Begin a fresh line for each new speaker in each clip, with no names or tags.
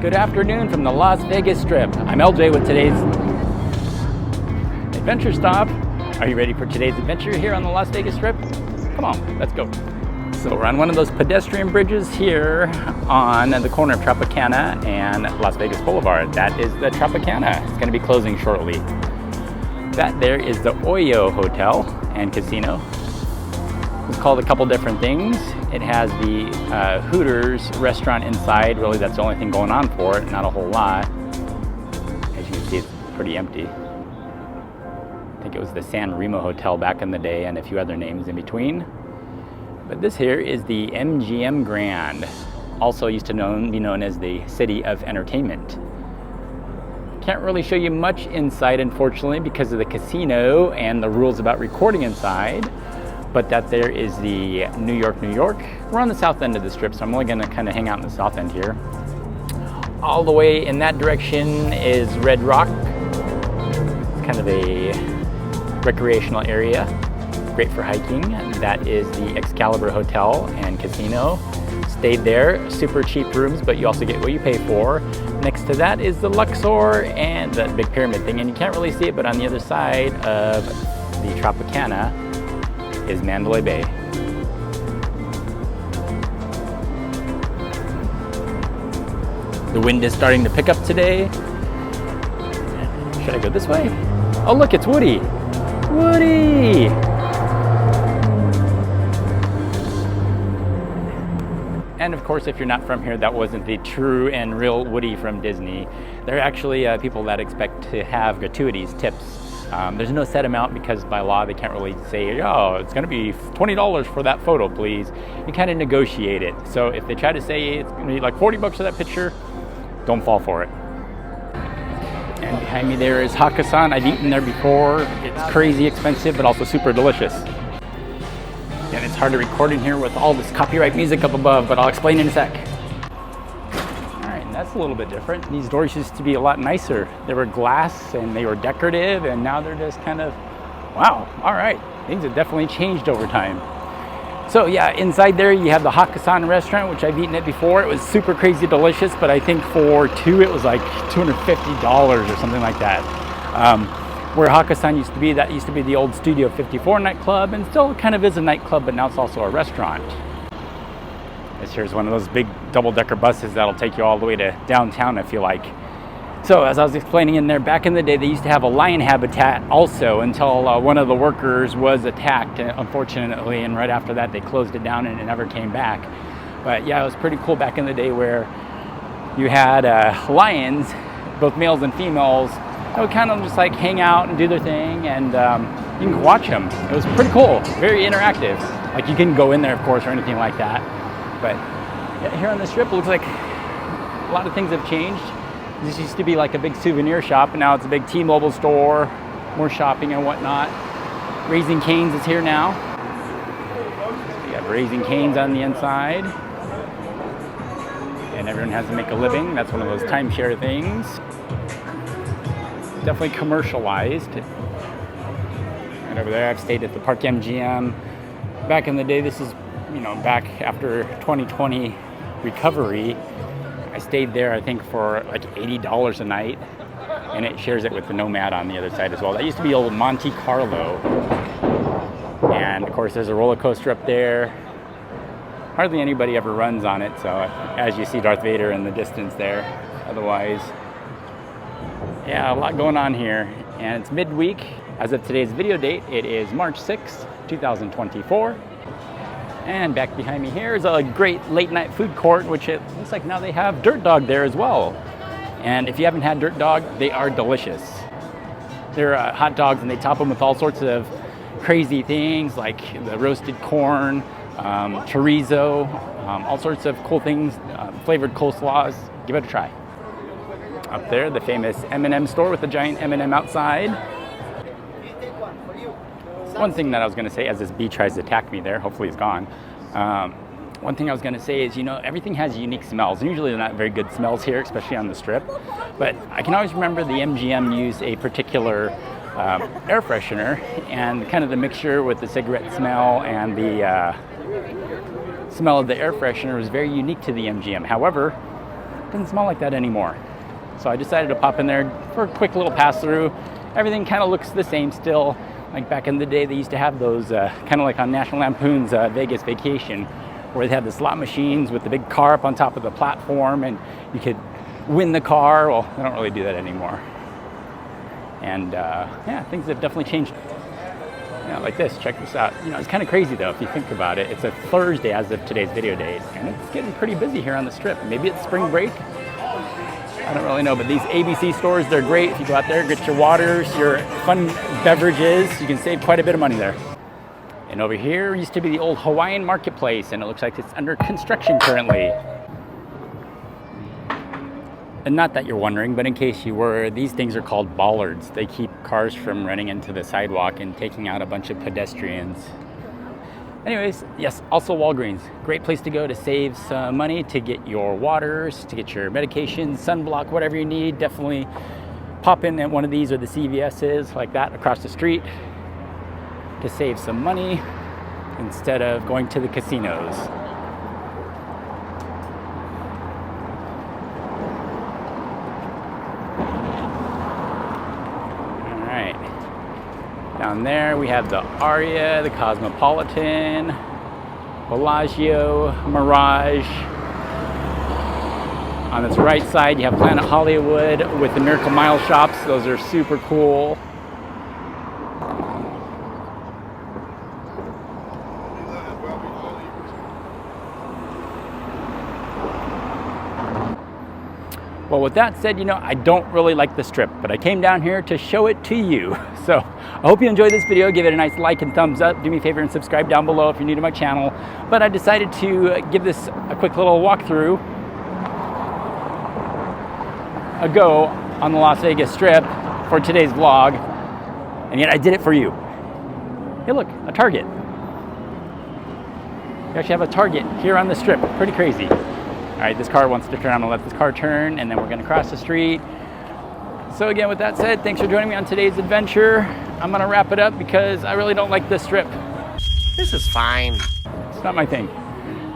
Good afternoon from the Las Vegas Strip. I'm LJ with today's adventure stop. Are you ready for today's adventure here on the Las Vegas Strip? Come on, let's go. So we're on one of those pedestrian bridges here on the corner of Tropicana and Las Vegas Boulevard. That is the Tropicana. It's going to be closing shortly. That there is the Oyo Hotel and Casino. It's called a couple different things. It has the Hooters restaurant inside. Really, that's the only thing going on for it, not a whole lot. As you can see, it's pretty empty. I think it was the San Remo Hotel back in the day and a few other names in between. But this here is the MGM Grand, also used to be known as the City of Entertainment. Can't really show you much inside, unfortunately, because of the casino and the rules about recording inside. But that there is the New York, New York. We're on the south end of the Strip, so I'm only gonna kind of hang out in the south end here. All the way in that direction is Red Rock. It's kind of a recreational area, great for hiking. That is the Excalibur Hotel and Casino. Stayed there, super cheap rooms, but you also get what you pay for. Next to that is the Luxor and that big pyramid thing, and you can't really see it, but on the other side of the Tropicana is Mandalay Bay. The wind is starting to pick up today. Should I go this way? Oh look, it's Woody! Woody! And of course, if you're not from here, that wasn't the true and real Woody from Disney. They're actually people that expect to have gratuities, tips. There's no set amount because by law they can't really say, oh, it's going to be $20 for that photo, please. You kind of negotiate it. So if they try to say it's going to be like $40 for that picture, don't fall for it. And behind me there is Hakkasan. I've eaten there before. It's crazy expensive, but also super delicious. And it's hard to record in here with all this copyright music up above, but I'll explain in a sec. That's a little bit different. These doors used to be a lot nicer. They were glass and they were decorative, and now they're just kind of, wow, all right. Things have definitely changed over time. So yeah, inside there you have the Hakkasan restaurant, which I've eaten it before. It was super crazy delicious, but I think for two it was like $250 or something like that. Where Hakkasan used to be, that used to be the old Studio 54 nightclub, and still kind of is a nightclub, but now it's also a restaurant. This here's one of those big double-decker buses that'll take you all the way to downtown, I feel like. So as I was explaining in there, back in the day, they used to have a lion habitat also until one of the workers was attacked, unfortunately, and right after that they closed it down and it never came back. But yeah, it was pretty cool back in the day where you had lions, both males and females, that would kind of just like hang out and do their thing, and you can watch them. It was pretty cool, very interactive. Like you couldn't go in there, of course, or anything like that. But yeah, here on the Strip, it looks like a lot of things have changed. This used to be like a big souvenir shop, and now it's a big T-Mobile store, more shopping and whatnot. Raising Cane's is here now. So you have Raising Cane's on the inside. And everyone has to make a living. That's one of those timeshare things. Definitely commercialized. And over there, I've stayed at the Park MGM. Back in the day, this is back after 2020 recovery, I stayed there, I think, for like $80 a night, and it shares it with the Nomad on the other side as well. That used to be old Monte Carlo, and of course there's a roller coaster up there. Hardly anybody ever runs on it, so as you see Darth Vader in the distance there. Otherwise, yeah, a lot going on here, and it's midweek. As of today's video date, it is March 6th, 2024. And back behind me here is a great late night food court, which it looks like now they have Dirt Dog there as well. And if you haven't had Dirt Dog, they are delicious. They're hot dogs, and they top them with all sorts of crazy things like the roasted corn, chorizo, all sorts of cool things, flavored coleslaws. Give it a try. Up there, the famous M&M store with the giant M&M outside. One thing that I was going to say, as this bee tries to attack me there, hopefully it's gone. One thing I was going to say is, everything has unique smells. Usually they're not very good smells here, especially on the Strip. But I can always remember the MGM used a particular air freshener, and kind of the mixture with the cigarette smell and the smell of the air freshener was very unique to the MGM. However, doesn't smell like that anymore. So I decided to pop in there for a quick little pass through. Everything kind of looks the same still. Like back in the day, they used to have those kind of like on National Lampoon's Vegas Vacation, where they had the slot machines with the big car up on top of the platform, and you could win the car. Well, they don't really do that anymore. And yeah, things have definitely changed. Yeah, like this, check this out. You know, it's kind of crazy though, if you think about it. It's a Thursday as of today's video date, and it's getting pretty busy here on the Strip. Maybe it's spring break. I don't really know, but these ABC stores, they're great. If you go out there, get your waters, your fun beverages, you can save quite a bit of money there. And over here used to be the old Hawaiian Marketplace, and it looks like it's under construction currently. And not that you're wondering, but in case you were, these things are called bollards. They keep cars from running into the sidewalk and taking out a bunch of pedestrians. Anyways, yes, also Walgreens. Great place to go to save some money, to get your waters, to get your medications, sunblock, whatever you need. Definitely pop in at one of these or the CVS's like that across the street to save some money instead of going to the casinos. Down there we have the Aria, the Cosmopolitan, Bellagio, Mirage. On its right side you have Planet Hollywood with the Miracle Mile shops. Those are super cool. Well, with that said, you know, I don't really like the Strip, but I came down here to show it to you. So I hope you enjoyed this video. Give it a nice like and thumbs up. Do me a favor and subscribe down below if you're new to my channel. But I decided to give this a quick little walkthrough, a go on the Las Vegas Strip for today's vlog. And yet I did it for you. Hey, look, a Target. You actually have a Target here on the Strip. Pretty crazy. All right, this car wants to turn. I'm gonna let this car turn, and then we're gonna cross the street. So again, with that said, thanks for joining me on today's adventure. I'm gonna wrap it up because I really don't like this Strip.
This is fine.
It's not my thing.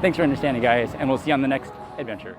Thanks for understanding, guys, and we'll see you on the next adventure.